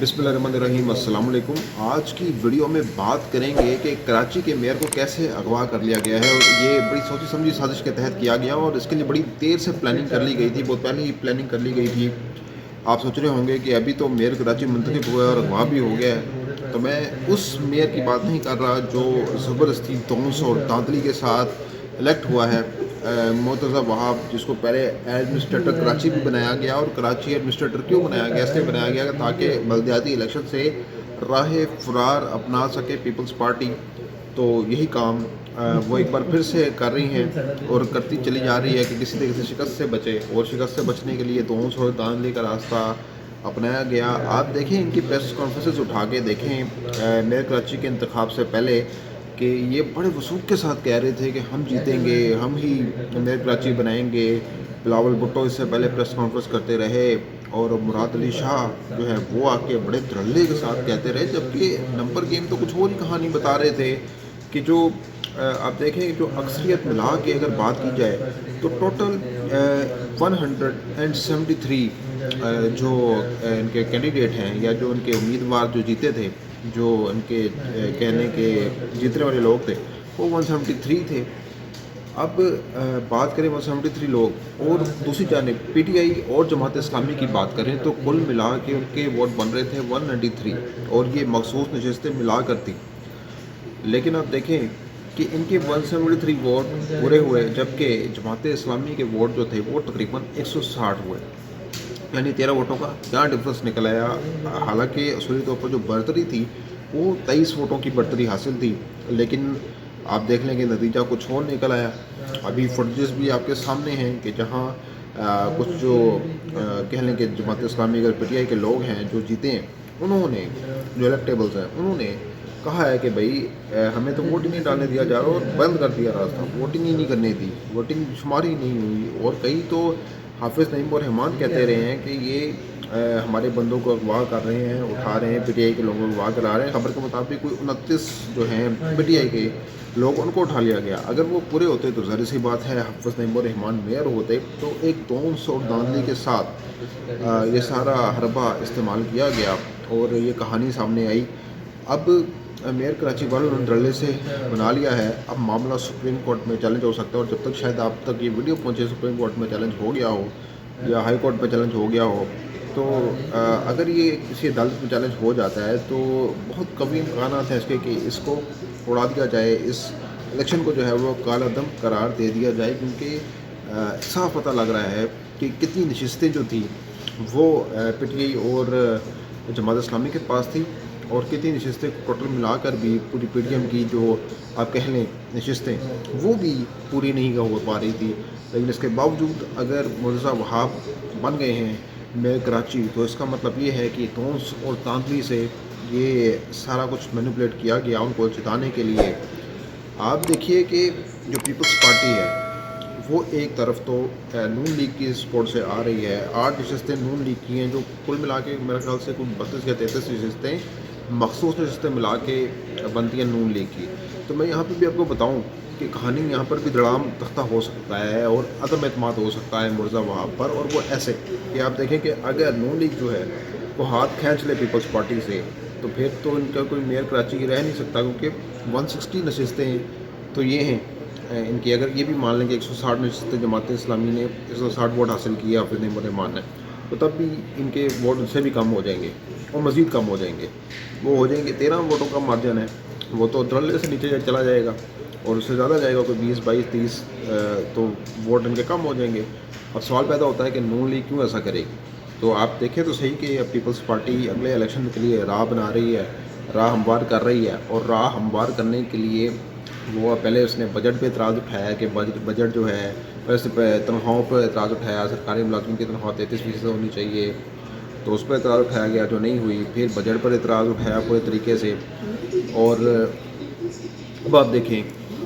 बिस्मिल्लाहिर्रहमानिर्रहीम अस्सलाम वालेकुम। आज की वीडियो में बात करेंगे कि कराची के मेयर को कैसे अगवा कर लिया गया है और ये बड़ी सोची समझी साजिश के तहत किया गया और इसके लिए बड़ी देर से प्लानिंग कर ली गई थी, बहुत पहले ही प्लानिंग कर ली गई थी। आप सोच रहे होंगे कि अभी तो मेयर कराची मुंतखब हुआ है और अगवा भी हो गया है, तो मैं उस मेयर की बात नहीं कर रहा जो ज़बरदस्ती तोंस और दांतली के साथ इलेक्ट हुआ है। मुर्तज़ा वहाब, जिसको पहले एडमिनिस्ट्रेटर कराची भी बनाया गया, और कराची एडमिनिस्ट्रेटर क्यों बनाया गया, इसलिए बनाया गया ताकि बलदियाती इलेक्शन से राह फरार अपना सके पीपल्स पार्टी। तो यही काम वो एक बार फिर से कर रही हैं और करती चली जा रही है कि किसी न किसी शिकस्त से बचे, और शिकस्त से बचने के लिए दोनों और दांधली का रास्ता अपनाया गया। आप देखें इनकी प्रेस कॉन्फ्रेंसेस उठा के देखें मेयर कराची के इंतखाब से पहले कि ये बड़े वसूख के साथ कह रहे थे कि हम जीतेंगे, हम ही मेयर कराची बनाएंगे। बिलावल भुट्टो इससे पहले प्रेस कॉन्फ्रेंस करते रहे और मुराद अली शाह जो है वो आके बड़े धड़ल्ले के साथ कहते रहे, जबकि नंबर गेम तो कुछ और ही कहानी बता रहे थे कि जो आप देखें जो अक्सरियत मिला के अगर बात की जाए तो टोटल 173 जो इनके कैंडिडेट हैं या जो उनके उम्मीदवार जो जीते थे, जो उनके कहने के जीतने वाले लोग थे, वो 173 थे। अब बात करें 173 लोग और दूसरी जानिब पीटीआई और जमात इस्लामी की बात करें तो कुल मिला के उनके वोट बन रहे थे 193, और ये मखसूस नशस्तें मिला करती। लेकिन आप देखें कि इनके 173 वोट पूरे हुए, जबकि जमात इस्लामी के वोट जो थे वो तकरीबन 160 हुए, यानी 13 वोटों का क्या डिफरेंस निकल आया। हालांकि असूली तौर पर जो बढ़तरी थी वो 23 वोटों की बढ़तरी हासिल थी, लेकिन आप देख लें कि नतीजा कुछ और निकल आया। अभी फुटेजेस भी आपके सामने हैं कि जहाँ कुछ जो कह लें कि जमात इस्लामी अगर पीटीआई के लोग हैं जो जीते हैं, उन्होंने जो इलेक्टेबल्स हैं उन्होंने कहा है कि भाई हमें तो वोट ही नहीं डालने दिया जा रहा, और बंद कर दिया रास्ता, वोटिंग ही नहीं करनी थी, वोटिंग शुमार ही नहीं हुई। और कई तो हाफिज़ नईम और रहमान कहते रहे हैं कि ये हमारे बंदों को अगवा कर रहे हैं, उठा रहे हैं, पीटीआई के लोगों को अगवा करा रहे हैं। खबर के मुताबिक कोई 29 जो हैं पीटीआई के लोग, उनको उठा लिया गया। अगर वो पूरे होते तो ज़ाहिर सी बात है हाफिज़ नईम और रहमान मेयर होते, तो एक तोंस और दांधली के साथ ये सारा हरबा इस्तेमाल किया गया और ये कहानी सामने आई। अब मेयर कराची वालों ने डरले से बना लिया है, अब मामला सुप्रीम कोर्ट में चैलेंज हो सकता है, और जब तक शायद आप तक ये वीडियो पहुंचे सुप्रीम कोर्ट में चैलेंज हो गया हो या हाई कोर्ट में चैलेंज हो गया हो, तो अगर ये किसी अदालत में चैलेंज हो जाता है तो बहुत कभी इम्कान हैं इसके कि इसको उड़ा दिया जाए, इस इलेक्शन को जो है वो कालादम करार दे दिया जाए, क्योंकि साफ पता लग रहा है कि कितनी नशिस्तें जो थी वो पीटीआई और जमात इस्लामी के पास थी, और कितनी नशस्तें टोटल मिलाकर भी पूरी पीडीएम की जो आप कह लें नशस्तें वो भी पूरी नहीं हो पा रही थी। लेकिन इसके बावजूद अगर मुर्तज़ा वहाब बन गए हैं मेयर कराची, तो इसका मतलब ये है कि तोंस और तांतली से ये सारा कुछ मैनिपुलेट किया गया उनको जिताने के लिए। आप देखिए कि जो पीपल्स पार्टी है वो एक तरफ तो नून लीग की सपोर्ट से आ रही है, 8 नशस्तें नून लीग की हैं, जो कुल मिला के मेरे ख्याल से कुल 32 या 33 नशस्तें मखसूस नशस्तें मिला के बनती हैं नून लीग की। तो मैं यहाँ पे भी आपको बताऊँ कि कहानी यहाँ पर भी धड़ाम तख्ता हो सकता है और अदम एतमाद हो सकता है मुर्तज़ा वहाब पर, और वो ऐसे कि आप देखें कि अगर नून लीग जो है वो हाथ खींच ले पीपल्स पार्टी से, तो फिर तो इनका कोई मेयर कराची की रह नहीं सकता, क्योंकि 160 नशस्तें हैं तो ये हैं इनकी। अगर ये भी मान लें कि 160 नशस्तें जमात इस्लामी ने 160 वोट हासिल किए हाफिज़ नईम और रहमान ने, तो तब भी इनके वोट उनसे भी कम हो जाएंगे और मज़ीद कम हो जाएंगे। वो हो जाएंगे 13 वोटों का मार्जिन है, वो तो धड़ल्ले से नीचे चला जाएगा, और उससे ज़्यादा जाएगा कोई 20, 22, 30, तो वोट इनके कम हो जाएंगे। अब सवाल पैदा होता है कि नून लीग क्यों ऐसा करेगी। तो आप देखें तो सही कि पीपल्स पार्टी अगले इलेक्शन के लिए राह बना रही है, राह हमवार कर रही है, और राह हमवार करने के लिए वो पहले उसने बजट पे एतराज़ उठाया कि बजट जो है वैसे तनख्वाहों पर एतराज़ उठाया, सरकारी मुलाजिम की तनख्वाह 33% होनी चाहिए, तो उस पर एतराज़ उठाया गया जो नहीं हुई। फिर बजट पर एतराज़ उठाया पूरे तरीके से, और अब आप देखें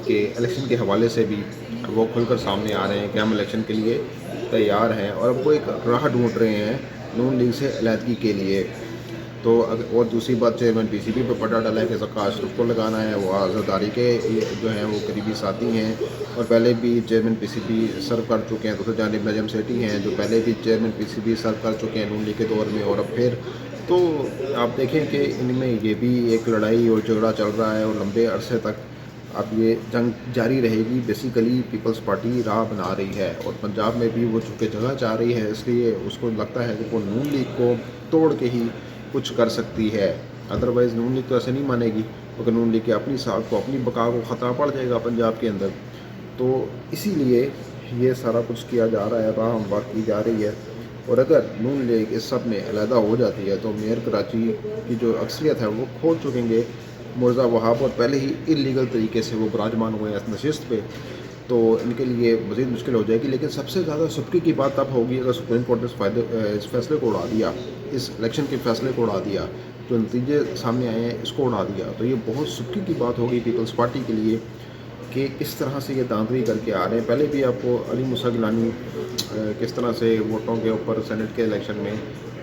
कि इलेक्शन के हवाले से भी वो खुलकर सामने आ रहे हैं कि हम इलेक्शन के लिए तैयार हैं, और अब वो एक राह ढूंढ रहे हैं नून लीग से अलहदगी के लिए। तो और दूसरी बात, चेयरमैन पीसीबी पर पटा डाला है कि ज़का अशरफ को लगाना है, वो आज़ादारी के जो हैं वो करीबी साथी हैं, और पहले भी चेयरमैन पीसीबी सर्व कर चुके हैं। दूसरी जानिब नजम सेठी हैं जो पहले भी चेयरमैन पीसीबी सर्व कर चुके हैं नून लीग के दौर में, और अब फिर تو آپ دیکھیں کہ ان میں یہ بھی ایک لڑائی اور جھگڑا چل رہا ہے اور لمبے عرصے تک اب یہ جنگ جاری رہے گی. بیسیکلی پیپلز پارٹی راہ بنا رہی ہے اور پنجاب میں بھی وہ چونکہ جگہ چاہ رہی ہے, اس لیے اس کو لگتا ہے کہ وہ نون لیگ کو توڑ کے ہی کچھ کر سکتی ہے. ادروائز نون لیگ تو ایسے نہیں مانے گی, کیونکہ نون لیگ کی اپنی ساکھ کو, اپنی بقا کو خطرہ پڑ جائے گا پنجاب کے اندر. تو اسی لیے یہ سارا کچھ کیا جا رہا ہے, راہ ہموار کی جا رہی ہے. اور اگر نون لیگ اس سب میں علیحدہ ہو جاتی ہے تو میئر کراچی کی جو اکثریت ہے وہ کھو چکیں گے مرزا وہاب, اور پہلے ہی انلیگل طریقے سے وہ براجمان ہوئے ہیں اس نشست پہ, تو ان کے لیے مزید مشکل ہو جائے گی. لیکن سب سے زیادہ سبکی کی بات تب ہوگی اگر سپریم کورٹ نے اس فیصلے کو اڑا دیا, اس الیکشن کے فیصلے کو اڑا دیا, جو نتیجے سامنے آئے ہیں اس کو اڑا دیا, تو یہ بہت سبکی کی بات ہوگی پیپلز پارٹی کے لیے کہ کس طرح سے یہ داندلی کر کے آ رہے ہیں. پہلے بھی آپ کو علی موسیٰ گیلانی کس طرح سے ووٹوں کے اوپر سینٹ کے الیکشن میں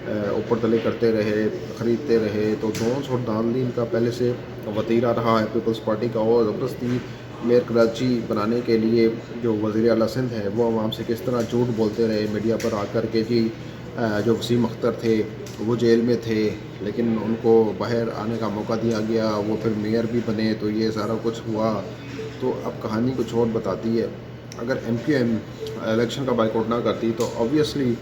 اوپر تلے کرتے رہے, خریدتے رہے, تو دونس اور داندلی ان کا پہلے سے وتیرہ رہا ہے پیپلز پارٹی کا. اور زبردستی میئر کراچی بنانے کے لیے جو وزیر اعلیٰ سندھ ہیں وہ عوام سے کس طرح جھوٹ بولتے رہے میڈیا پر آ کر کے, جی جو وسیم اختر تھے وہ جیل میں تھے لیکن ان کو باہر آنے کا موقع دیا گیا, وہ پھر میئر بھی بنے, تو یہ سارا کچھ ہوا. تو اب کہانی کچھ اور بتاتی ہے. اگر ایم کیو ایم الیکشن کا بائیکاٹ نہ کرتی تو آبویسلی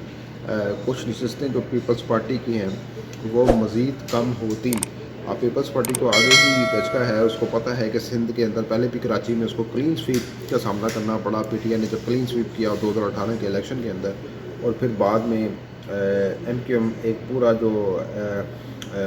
کچھ نشستیں جو پیپلز پارٹی کی ہیں وہ مزید کم ہوتی. اب پیپلز پارٹی کو آگے بھی دھچکا ہے, اس کو پتہ ہے کہ سندھ کے اندر پہلے بھی کراچی میں اس کو کلین سویپ کا سامنا کرنا پڑا. پی ٹی آئی نے جب کلین سویپ کیا 2018 کے الیکشن کے اندر, اور پھر بعد میں ایم کیو ایم ایک پورا جو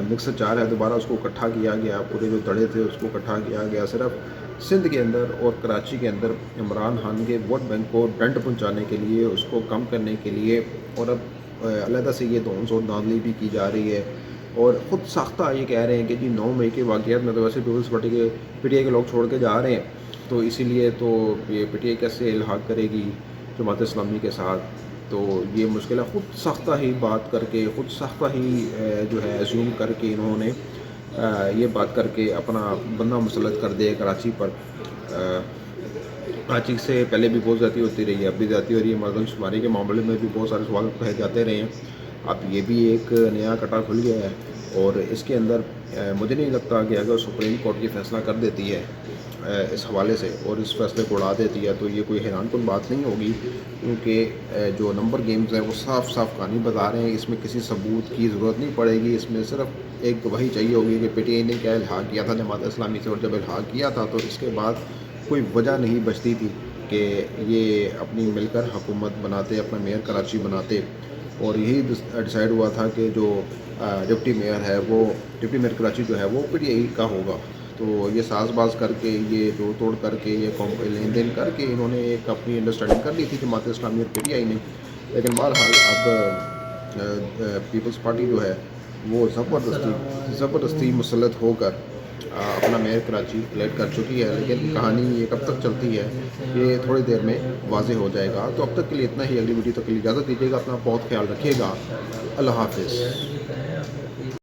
مکس چار ہے دوبارہ اس کو اکٹھا کیا گیا, پورے جو دڑے تھے اس کو اکٹھا کیا گیا صرف سندھ کے اندر اور کراچی کے اندر عمران خان کے ووٹ بینک کو ڈنڈ پہنچانے کے لیے, اس کو کم کرنے کے لیے. اور اب علیحدہ سے یہ دونس اور داندلی بھی کی جا رہی ہے, اور خود ساختہ یہ کہہ رہے ہیں کہ جی 9 مئی کے واقعات میں تو ویسے پیپلز پارٹی کے پی ٹی آئی کے لوگ چھوڑ کے جا رہے ہیں, تو اسی لیے تو یہ پی ٹی آئی کیسے الحاق کرے گی جماعت اسلامی کے ساتھ. تو یہ مشکل ہے, خود ساختہ ہی بات کر کے, خود ساختہ ہی جو ہے ایزیوم کر کے انہوں نے یہ بات کر کے اپنا بندہ مسلط کر دے کراچی پر. کراچی سے پہلے بھی بہت زیادتی ہوتی رہی ہے, اب بھی زیادتی ہو رہی ہے, مردم شماری کے معاملے میں بھی بہت سارے سوال کہے جاتے رہے ہیں. اب یہ بھی ایک نیا کٹا کھل گیا ہے, اور اس کے اندر مجھے نہیں لگتا کہ اگر سپریم کورٹ یہ فیصلہ کر دیتی ہے اس حوالے سے اور اس فیصلے کو اڑا دیتی ہے تو یہ کوئی حیران کن بات نہیں ہوگی, کیونکہ جو نمبر گیمز ہیں وہ صاف صاف کہانی بتا رہے ہیں. اس میں کسی ثبوت کی ضرورت نہیں پڑے گی, اس میں صرف ایک گواہی چاہیے ہوگی کہ پی ٹی آئی نے کیا الحاق کیا تھا جماعت اسلامی سے, اور جب الحاق کیا تھا تو اس کے بعد کوئی وجہ نہیں بچتی تھی کہ یہ اپنی مل کر حکومت بناتے, اپنا میئر کراچی بناتے. اور یہی ڈیسائیڈ ہوا تھا کہ جو ڈپٹی میئر ہے وہ ڈپٹی میئر کراچی جو ہے وہ پی ٹی آئی کا ہوگا. تو یہ ساز باز کر کے, یہ جوڑ توڑ کر کے, یہ لین دین کر کے انہوں نے ایک اپنی انڈرسٹینڈنگ کر لی تھی جماعت اسلامی اور پی ٹی آئی نے. لیکن بہرحال اب پیپلز پارٹی جو ہے وہ زبردستی مسلط ہو کر اپنا میئر کراچی الیکٹ کر چکی ہے. لیکن کہانی یہ کب تک چلتی ہے یہ تھوڑی دیر میں واضح ہو جائے گا. تو اب تک کے لیے اتنا ہی, اگلی ویڈیو تک کے لیے اجازت دیجیے گا, اپنا بہت خیال رکھیے گا, اللہ حافظ.